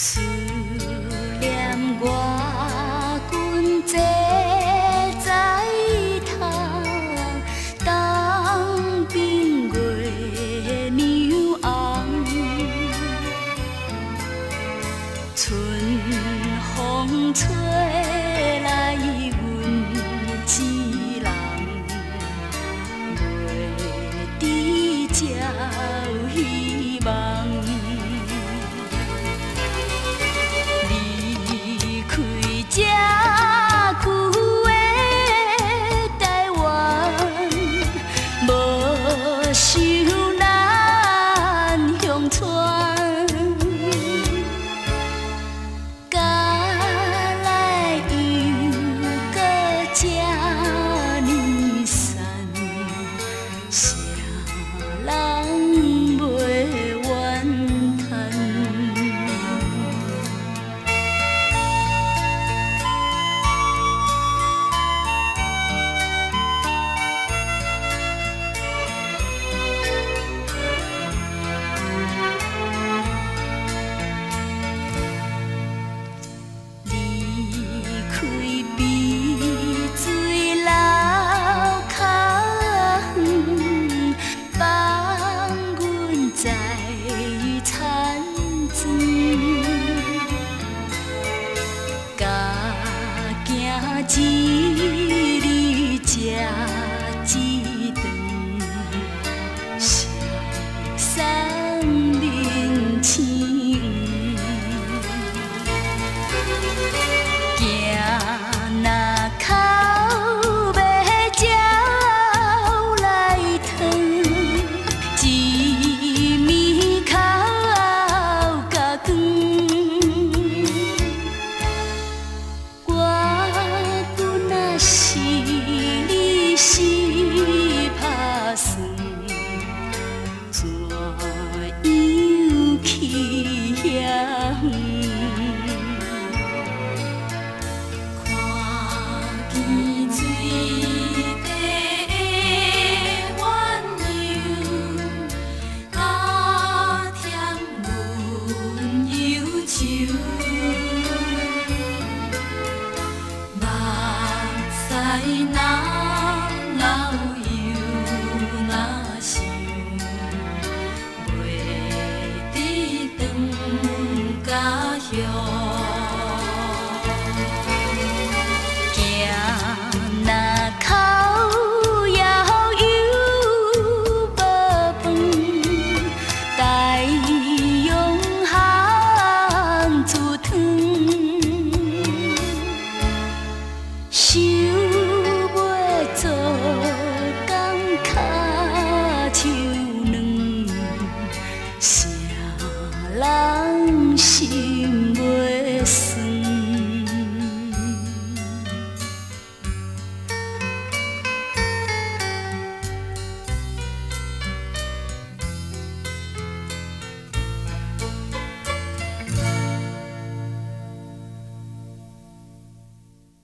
思念我君这在窗，当明月娘红，春风吹来阮一人，袂知才有希望。离开这久的台湾，无想咱乡村，甲来又搁这呢散，啥人袂怨叹？离开碧水流较远，放阮在田庄，甲行一日食一顿，消散面青。行那口要鸟来汤，一暝口甲光。我君若是你是打算，怎样去遐远？看见水底的鸳鸯，加添阮忧愁。目屎若流又若想，袂知转家乡。